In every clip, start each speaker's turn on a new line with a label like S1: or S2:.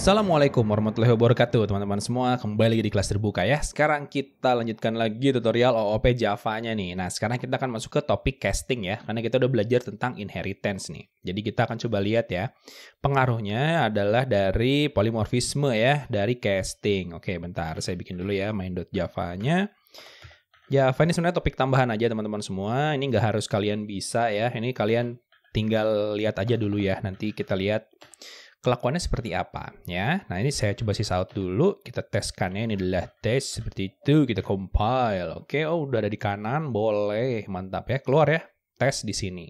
S1: Assalamualaikum warahmatullahi wabarakatuh teman-teman semua, kembali lagi di kelas terbuka ya. Sekarang kita lanjutkan lagi tutorial OOP Java-nya nih. Nah sekarang kita akan masuk ke topik casting ya, karena kita udah belajar tentang inheritance nih. Jadi kita akan coba lihat ya, pengaruhnya adalah dari polimorfisme ya, dari casting. Oke bentar, saya bikin dulu ya main.java-nya. Java ini sebenarnya topik tambahan aja teman-teman semua, ini nggak harus kalian bisa ya, ini kalian tinggal lihat aja dulu ya, nanti kita lihat kelakuannya seperti apa ya. Nah ini saya coba sys out dulu, kita teskan ya, ini adalah tes seperti itu, kita compile. Oke, oh udah ada di kanan, boleh, mantap ya, keluar ya, tes di sini.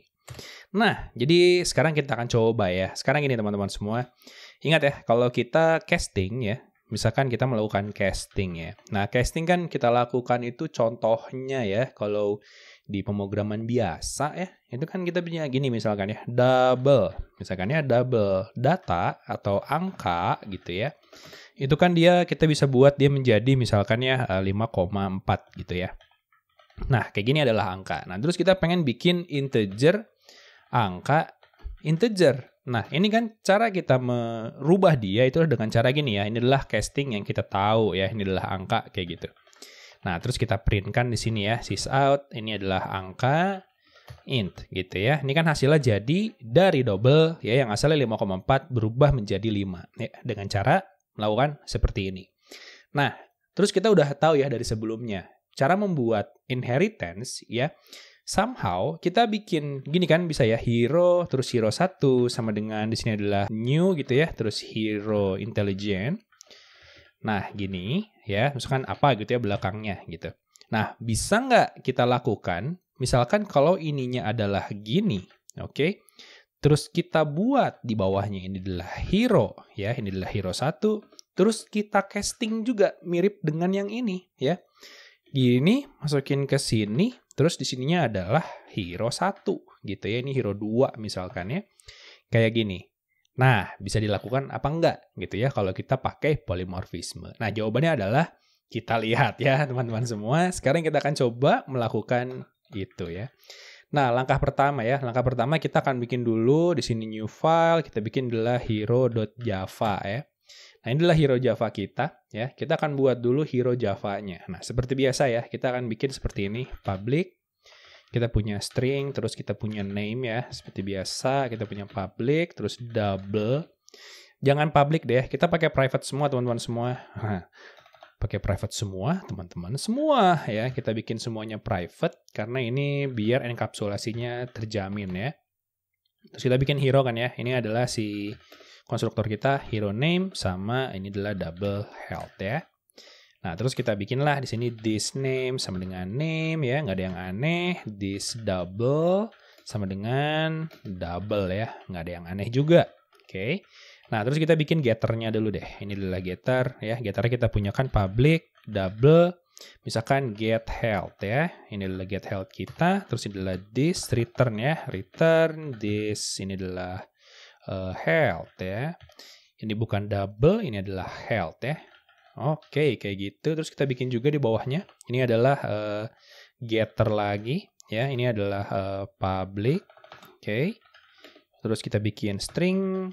S1: Nah, jadi sekarang kita akan coba ya. Sekarang gini teman-teman semua, ingat ya, kalau kita casting ya, misalkan kita melakukan casting ya. Nah, casting kan kita lakukan itu contohnya ya, kalau di pemrograman biasa ya, itu kan kita punya gini misalkan ya, double. Misalkan ya double data atau angka gitu ya. Itu kan kita bisa buat dia menjadi misalkan ya 5,4 gitu ya. Nah, kayak gini adalah angka. Nah, terus kita pengen bikin integer, angka integer. Nah, ini kan cara kita merubah dia itu dengan cara gini ya. Ini adalah casting yang kita tahu ya, ini adalah angka kayak gitu. Nah, terus kita printkan di sini ya, sys out, ini adalah angka int gitu ya. Ini kan hasilnya jadi dari double ya, yang asalnya 5,4 berubah menjadi 5 ya, dengan cara melakukan seperti ini. Nah, terus kita udah tahu ya dari sebelumnya, cara membuat inheritance ya, somehow kita bikin gini kan, bisa ya, hero, terus hero 1 sama dengan di sini adalah new gitu ya, terus hero intelligent. Nah, gini ya, misalkan apa gitu ya belakangnya gitu. Nah, bisa nggak kita lakukan, misalkan kalau ininya adalah gini, oke? Terus kita buat di bawahnya ini adalah hero, ya, ini adalah hero 1. Terus kita casting juga mirip dengan yang ini, ya. Gini, masukin ke sini, terus di sininya adalah hero 1, gitu ya. Ini hero 2 misalkan ya. Kayak gini. Nah, bisa dilakukan apa enggak gitu ya kalau kita pakai polimorfisme. Nah, jawabannya adalah kita lihat ya teman-teman semua. Sekarang kita akan coba melakukan itu ya. Nah, langkah pertama ya. Langkah pertama kita akan bikin dulu di sini new file. Kita bikin adalah hero.java ya. Nah, ini adalah hero Java kita ya. Kita akan buat dulu hero Java-nya. Nah, seperti biasa ya. Kita akan bikin seperti ini. Public. Kita punya string, terus kita punya name ya, seperti biasa. Kita punya public, terus double. Jangan public deh, kita pakai private semua teman-teman semua. Pakai private semua, teman-teman semua ya. Kita bikin semuanya private, karena ini biar enkapsulasinya terjamin ya. Terus kita bikin hero kan ya, ini adalah si konstruktor kita, hero name, sama ini adalah double health ya. Nah, terus kita bikinlah di sini this name sama dengan name ya, nggak ada yang aneh. This double sama dengan double ya, nggak ada yang aneh juga. Oke. Nah, terus kita bikin getternya dulu deh. Ini adalah getter ya. Getternya kita punya kan public double, misalkan get health ya. Ini adalah get health kita. Terus ini adalah this return ya, return this. Ini adalah health ya. Ini bukan double, ini adalah health ya. Oke, kayak gitu. Terus kita bikin juga di bawahnya. Ini adalah getter lagi. Ya, ini adalah public. Oke. Terus kita bikin string.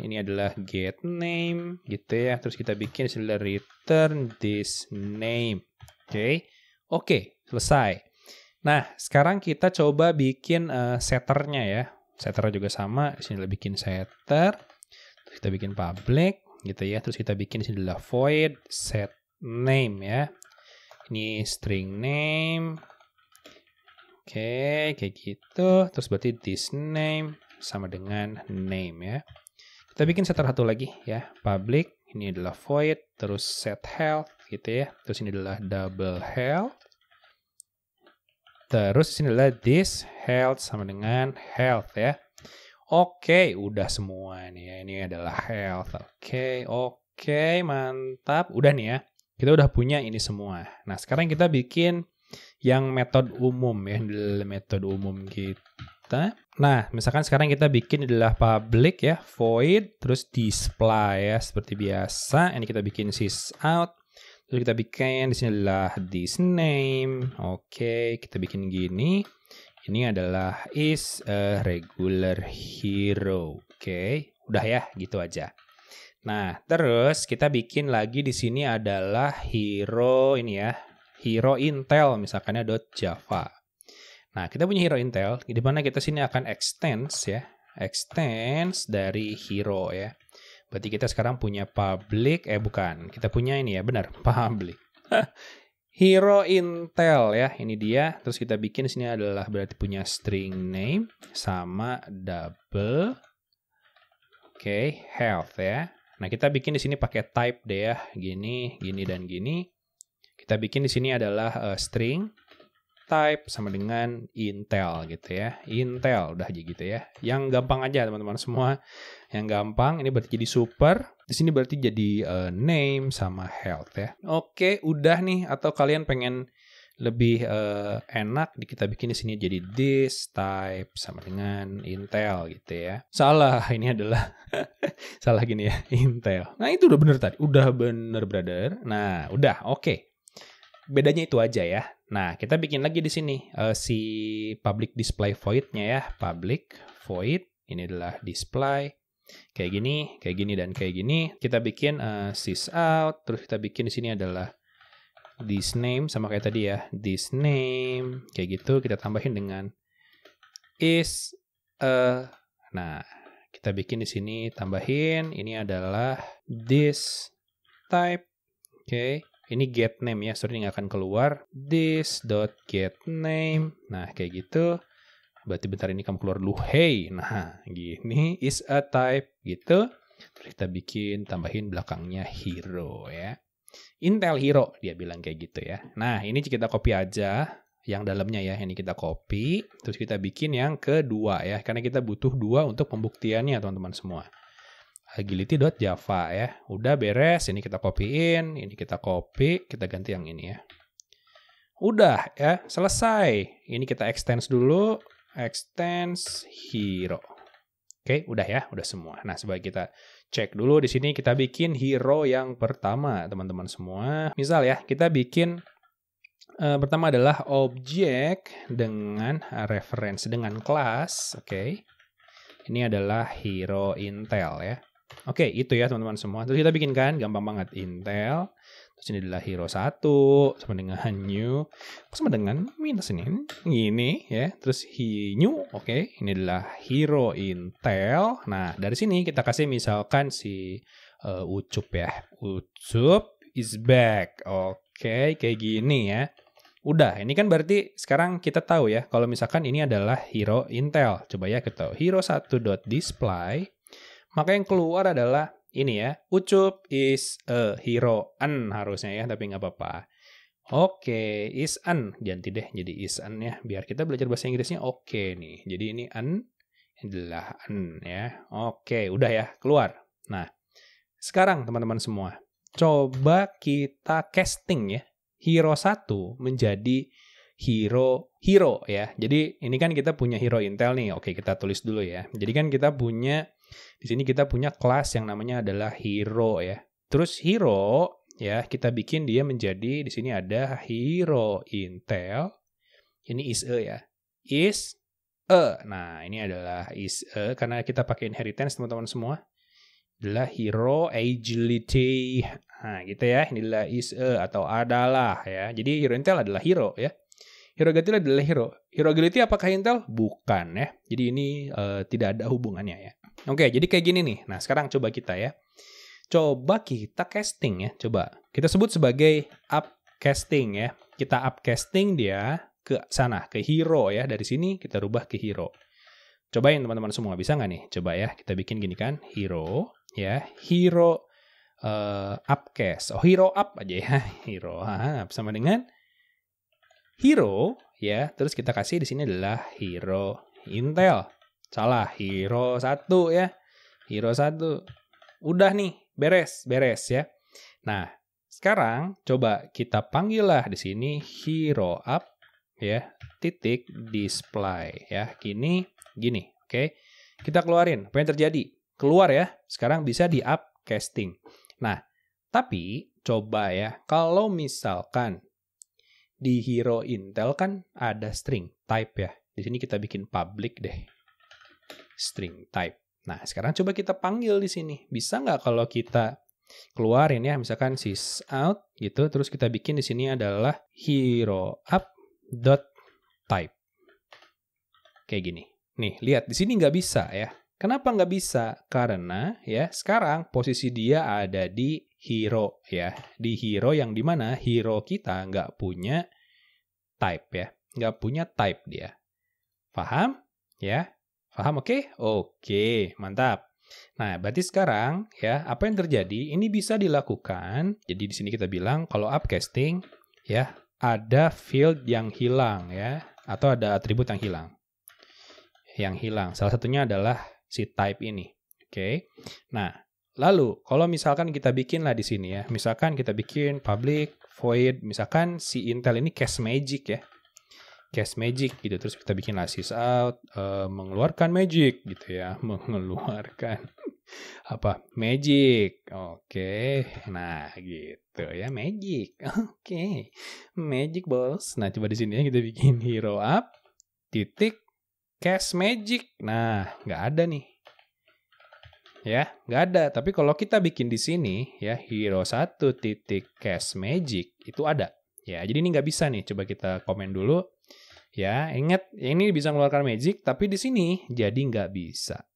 S1: Ini adalah get name. Gitu ya. Terus kita bikin adalah return this name. Oke. Oke, selesai. Nah, sekarang kita coba bikin setternya ya. Setternya juga sama. Di sini bikin setter. Terus kita bikin public. Gitu ya, terus kita bikin di sini adalah void set name ya. Ini string name. Oke, kayak gitu. Terus berarti this name sama dengan name ya. Kita bikin setter satu lagi ya, public. Ini adalah void, terus set health gitu ya. Terus ini adalah double health. Terus ini adalah this health sama dengan health ya. Oke, udah semua nih ya. Ini adalah health. Oke, mantap. Udah nih ya. Kita udah punya ini semua. Nah, sekarang kita bikin yang metode umum ya. Ini metode umum kita. Nah, misalkan sekarang kita bikin adalah public ya, void, terus display ya, seperti biasa. Ini kita bikin sys out. Terus kita bikin di sini adalah this name. Oke, kita bikin gini. Ini adalah is a regular hero. Oke, udah ya, gitu aja. Nah, terus kita bikin lagi di sini adalah hero ini ya. Hero Intel misalkannya .java. Nah, kita punya hero Intel di mana kita sini akan extends ya. Extends dari hero ya. Berarti kita sekarang punya public bukan. Kita punya ini ya, benar, public. Hero Intel ya, ini dia. Terus kita bikin di sini adalah berarti punya string name sama double health ya. Nah, kita bikin di sini pakai type deh ya, gini, gini dan gini. Kita bikin di sini adalah string type sama dengan Intel gitu ya. Intel udah aja gitu ya. Yang gampang aja teman-teman semua. Yang gampang ini berarti jadi super. Di sini berarti jadi name sama health ya. Oke, udah nih atau kalian pengen lebih enak kita bikin di sini jadi this type sama dengan Intel gitu ya. Salah, ini adalah salah gini ya, Intel. Nah, itu udah bener tadi. Udah bener, brother. Nah, udah oke. Bedanya itu aja ya. Nah, kita bikin lagi di sini si public display void-nya ya. Public void, ini adalah display. Kayak gini, dan kayak gini. Kita bikin sysout, terus kita bikin di sini adalah this name, sama kayak tadi ya. This name, kayak gitu. Kita tambahin dengan is, nah, kita bikin di sini, tambahin. Ini adalah this type, oke. Ini get name ya, sorry ini nggak akan keluar. This.getName. Nah, kayak gitu. Berarti bentar ini kamu keluar dulu. Hey, nah gini is a type gitu. Terus kita bikin, tambahin belakangnya hero ya. Intel Hero, dia bilang kayak gitu ya. Nah, ini kita copy aja. Yang dalamnya ya, ini kita copy. Terus kita bikin yang kedua ya. Karena kita butuh dua untuk pembuktiannya teman-teman semua. Agility.java ya. Udah beres, ini kita copyin, ini kita copy, kita ganti yang ini ya. Udah ya, selesai. Ini kita extends dulu, extends hero. Oke, udah ya, udah semua. Nah, sebagai kita cek dulu di sini kita bikin hero yang pertama, teman-teman semua. Misal ya, kita bikin pertama adalah objek dengan reference dengan kelas, oke. Ini adalah hero Intel ya. Oke, itu ya teman-teman semua. Terus kita bikin kan, gampang banget. Intel. Terus ini adalah hero 1. Sama dengan new. Sama dengan minus ini. Gini ya. Terus new. Oke, ini adalah hero Intel. Nah, dari sini kita kasih misalkan si Ucup ya. Ucup is back. Oke, kayak gini ya. Udah, ini kan berarti sekarang kita tahu ya. Kalau misalkan ini adalah hero Intel. Coba ya kita tahu. Hero1.display. Maka yang keluar adalah ini ya, Ucup is a hero an harusnya ya, tapi nggak apa-apa. Oke, is an, ganti deh jadi is an ya, biar kita belajar bahasa Inggrisnya oke nih. Jadi ini an adalah an ya. Oke, udah ya, keluar. Nah, sekarang teman-teman semua, coba kita casting ya, hero 1 menjadi hero ya. Jadi ini kan kita punya hero Intel nih. Oke, kita tulis dulu ya. Jadi kan kita punya di sini kita punya kelas yang namanya adalah hero ya. Terus hero ya, kita bikin dia menjadi di sini ada hero Intel. Ini is a ya. Is a. Nah, ini adalah is a karena kita pakai inheritance teman-teman semua. Adalah hero agility. Nah, gitu ya. Ini adalah is a atau adalah ya. Jadi hero Intel adalah hero ya. Hero agility adalah hero. Hero agility apakah Intel? Bukan ya. Jadi ini tidak ada hubungannya ya. Oke, jadi kayak gini nih. Nah, sekarang coba kita ya. Coba kita casting ya. Coba. Kita sebut sebagai upcasting ya. Kita upcasting dia ke sana, ke hero ya. Dari sini kita rubah ke hero. Cobain teman-teman semua. Bisa nggak nih? Coba ya. Kita bikin gini kan. Hero ya. Hero upcast. Oh, hero up aja ya. Hero up sama dengan hero ya. Terus kita kasih di sini adalah hero Intel. Salah, hero 1 ya. Hero 1. Udah nih, beres ya. Nah, sekarang coba kita panggil lah di sini hero up ya, titik display ya. Gini, oke. Kita keluarin. Apa yang terjadi? Keluar ya. Sekarang bisa di upcasting. Nah, tapi coba ya, kalau misalkan di hero Intel kan ada string type ya. Di sini kita bikin public deh. String type. Nah, sekarang coba kita panggil di sini. Bisa nggak kalau kita keluarin ya, misalkan sysout gitu, terus kita bikin di sini adalah heroUp.type. Kayak gini. Nih, lihat di sini nggak bisa ya. Kenapa nggak bisa? Karena ya sekarang posisi dia ada di hero ya. Di hero yang dimana hero kita nggak punya type ya. Nggak punya type dia. Paham? Ya? Paham? Oke? Oke, mantap. Nah, berarti sekarang ya apa yang terjadi? Ini bisa dilakukan. Jadi di sini kita bilang kalau upcasting ya ada field yang hilang ya atau ada atribut yang hilang. Yang hilang. Salah satunya adalah si type ini. Oke. Nah, lalu kalau misalkan kita bikin lah di sini ya. Misalkan kita bikin public void, misalkan si Intel ini cast magic ya. Cast magic gitu. Terus kita bikin lah sysout mengeluarkan magic gitu ya. Mengeluarkan apa? Magic. Oke. Nah, gitu ya, magic. Oke. Magic, bos. Nah, coba di sini ya kita bikin hero up titik cast magic. Nah, nggak ada nih. Ya, nggak ada. Tapi kalau kita bikin di sini, ya, hero 1 titik cast magic, itu ada. Ya, jadi ini nggak bisa nih. Coba kita komen dulu. Ya, ingat, ini bisa mengeluarkan magic, tapi di sini jadi nggak bisa.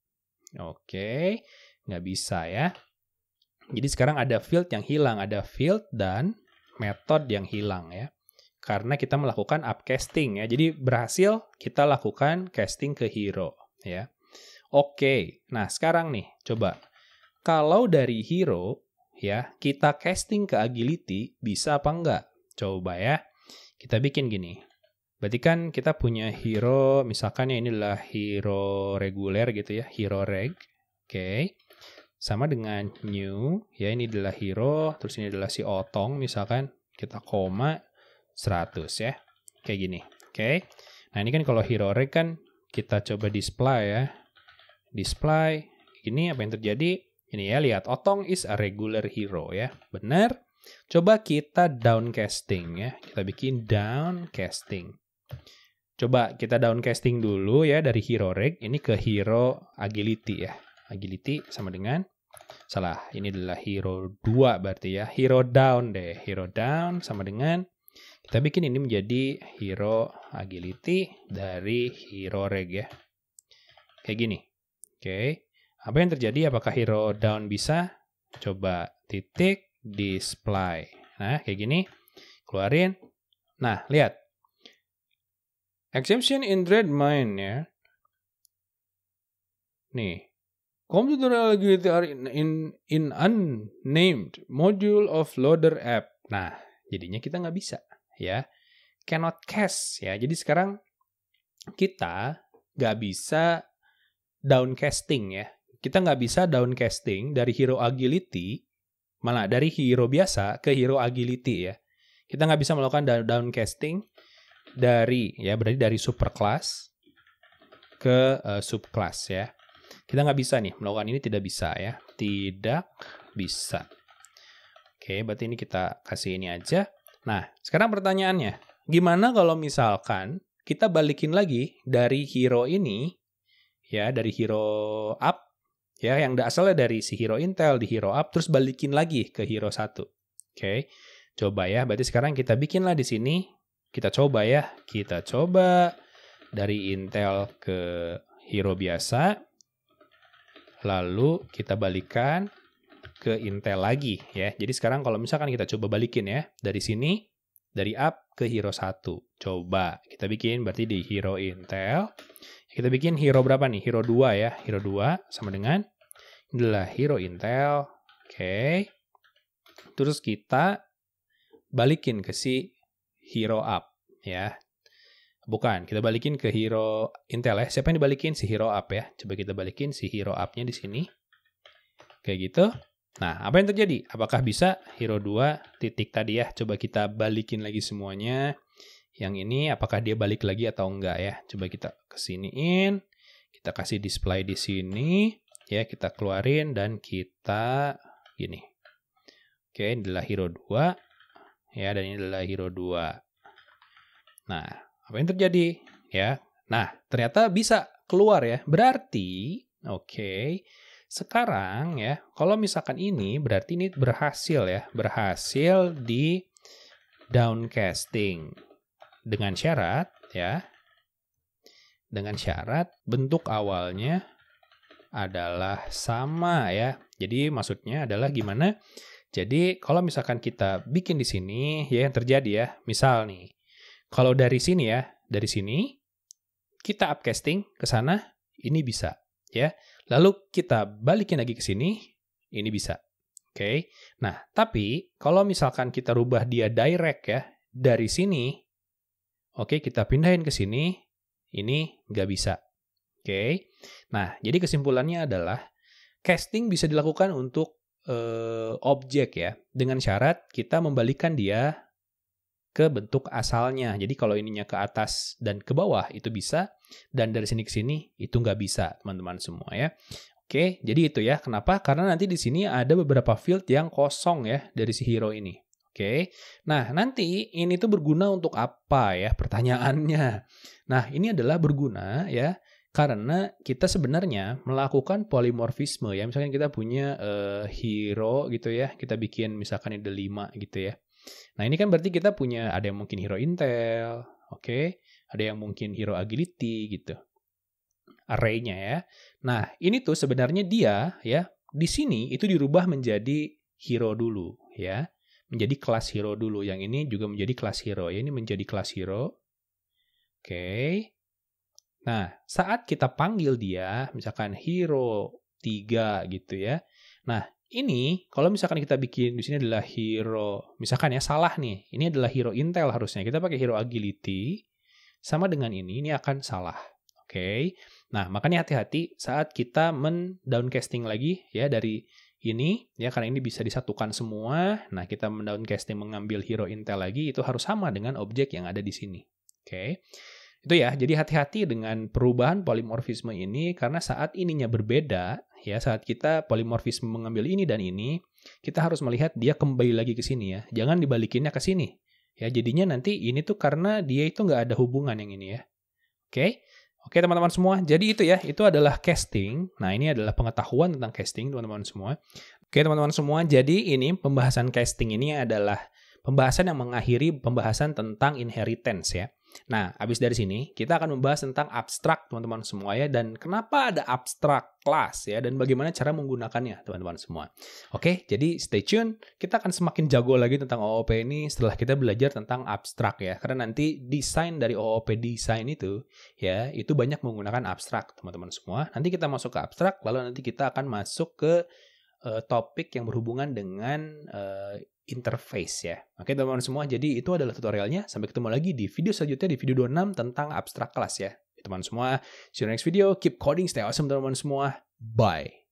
S1: Oke, nggak bisa ya. Jadi sekarang ada field yang hilang. Ada field dan method yang hilang ya. Karena kita melakukan upcasting ya. Jadi berhasil kita lakukan casting ke hero ya. Oke, nah sekarang nih coba. Kalau dari hero ya kita casting ke agility bisa apa enggak? Coba ya. Kita bikin gini. Berarti kan kita punya hero, misalkan ya ini adalah hero reguler gitu ya. Hero reg. Oke. Sama dengan new ya, ini adalah hero. Terus ini adalah si otong misalkan. Kita koma 100 ya. Kayak gini. Oke. Nah, ini kan kalau hero reg kan kita coba display ya. Display. Ini apa yang terjadi? Ini ya, lihat. Otong is a regular hero ya. Benar. Coba kita downcasting ya. Kita bikin downcasting. Coba kita downcasting dulu ya dari hero reg. Ini ke hero agility ya. Agility sama dengan salah. Ini adalah hero 2 berarti ya. Hero down deh. Hero down sama dengan kita bikin ini menjadi hero agility dari hero reg ya. Kayak gini. Oke. Apa yang terjadi? Apakah hero down bisa? Coba titik display. Nah, kayak gini. Keluarin. Nah, lihat. Exemption in dread mine ya. Nih. Computer agility are in unnamed module of loader app. Nah, jadinya kita nggak bisa. Ya, cannot cast ya. Jadi sekarang kita nggak bisa downcasting ya. Kita nggak bisa downcasting dari hero agility, malah dari hero biasa ke hero agility ya. Kita nggak bisa melakukan downcasting dari ya, berarti dari superclass ke subclass ya. Kita nggak bisa nih melakukan ini, tidak bisa ya. Tidak bisa. Oke, berarti ini kita kasih ini aja. Nah, sekarang pertanyaannya, gimana kalau misalkan kita balikin lagi dari hero ini, ya dari hero up, ya yang asalnya dari si hero Intel di hero up, terus balikin lagi ke hero 1. Oke, coba ya, berarti sekarang kita bikinlah di sini, kita coba ya, kita coba dari Intel ke hero biasa, lalu kita balikan ke Intel lagi ya. Jadi sekarang kalau misalkan kita coba balikin ya, dari sini, dari up ke hero 1. Coba kita bikin berarti di hero Intel. Kita bikin hero berapa nih? Hero 2 ya. Hero 2 sama dengan ini adalah hero Intel. Oke. Terus kita balikin ke si hero up ya. Bukan, kita balikin ke hero Intel ya. Siapa yang dibalikin? Si hero up ya. Coba kita balikin si hero up-nya di sini. Kayak gitu. Nah, apa yang terjadi? Apakah bisa hero 2 titik tadi ya? Coba kita balikin lagi semuanya. Yang ini apakah dia balik lagi atau enggak ya? Coba kita kesiniin. Kita kasih display di sini. Ya, kita keluarin dan kita gini. Oke, ini adalah hero 2. Ya, dan ini adalah hero 2. Nah, apa yang terjadi? Ya. Nah, ternyata bisa keluar ya. Berarti Oke. Sekarang ya, kalau misalkan ini berarti ini berhasil ya, berhasil di downcasting dengan syarat ya. Dengan syarat bentuk awalnya adalah sama ya. Jadi maksudnya adalah gimana? Jadi kalau misalkan kita bikin di sini ya yang terjadi ya, misal nih, kalau dari sini ya, dari sini kita upcasting ke sana, ini bisa ya. Lalu kita balikin lagi ke sini, ini bisa. Oke. Nah, tapi kalau misalkan kita rubah dia direct ya, dari sini, oke, kita pindahin ke sini, ini nggak bisa. Oke. Nah, jadi kesimpulannya adalah casting bisa dilakukan untuk objek ya, dengan syarat kita membalikan dia ke bentuk asalnya. Jadi kalau ininya ke atas dan ke bawah itu bisa, dan dari sini ke sini itu nggak bisa, teman-teman semua ya. Oke, jadi itu ya. Kenapa? Karena nanti di sini ada beberapa field yang kosong ya dari si hero ini. Oke, nah nanti ini tuh berguna untuk apa ya pertanyaannya? Nah ini adalah berguna ya karena kita sebenarnya melakukan polimorfisme ya. Misalkan kita punya hero gitu ya, kita bikin misalkan ada 5 gitu ya. Nah ini kan berarti kita punya ada yang mungkin hero intel, oke, ada yang mungkin hero agility gitu, array-nya ya. Nah ini tuh sebenarnya dia ya di sini itu dirubah menjadi hero dulu ya, menjadi kelas hero dulu. Yang ini juga menjadi kelas hero ya, ini menjadi kelas hero. Oke. Nah, saat kita panggil dia, misalkan hero 3 gitu ya. Nah, ini kalau misalkan kita bikin di sini adalah hero, misalkan ya salah nih. Ini adalah hero intel harusnya. Kita pakai hero agility sama dengan ini akan salah. Oke. Nah, makanya hati-hati saat kita men-downcasting lagi ya dari ini ya, karena ini bisa disatukan semua. Nah, kita men-downcasting mengambil hero intel lagi itu harus sama dengan objek yang ada di sini. Oke. Itu ya, jadi hati-hati dengan perubahan polimorfisme ini karena saat ininya berbeda, ya saat kita polimorfisme mengambil ini dan ini, kita harus melihat dia kembali lagi ke sini ya. Jangan dibalikinnya ke sini. Ya, jadinya nanti ini tuh karena dia itu nggak ada hubungan yang ini ya. Oke? Oke teman-teman semua, jadi itu ya, itu adalah casting. Nah ini adalah pengetahuan tentang casting teman-teman semua. Oke teman-teman semua, jadi ini pembahasan casting ini adalah pembahasan yang mengakhiri pembahasan tentang inheritance ya. Nah, habis dari sini, kita akan membahas tentang abstrak, teman-teman semua ya, dan kenapa ada abstrak class ya, dan bagaimana cara menggunakannya, teman-teman semua. Oke, jadi stay tune, kita akan semakin jago lagi tentang OOP ini setelah kita belajar tentang abstrak ya, karena nanti desain dari OOP design itu, ya, itu banyak menggunakan abstrak, teman-teman semua. Nanti kita masuk ke abstrak, lalu nanti kita akan masuk ke topik yang berhubungan dengan interface ya. Oke teman-teman semua, jadi itu adalah tutorialnya. Sampai ketemu lagi di video selanjutnya di video 26 tentang abstrak kelas ya. Teman-teman semua, see you next video. Keep coding, stay awesome teman-teman semua. Bye.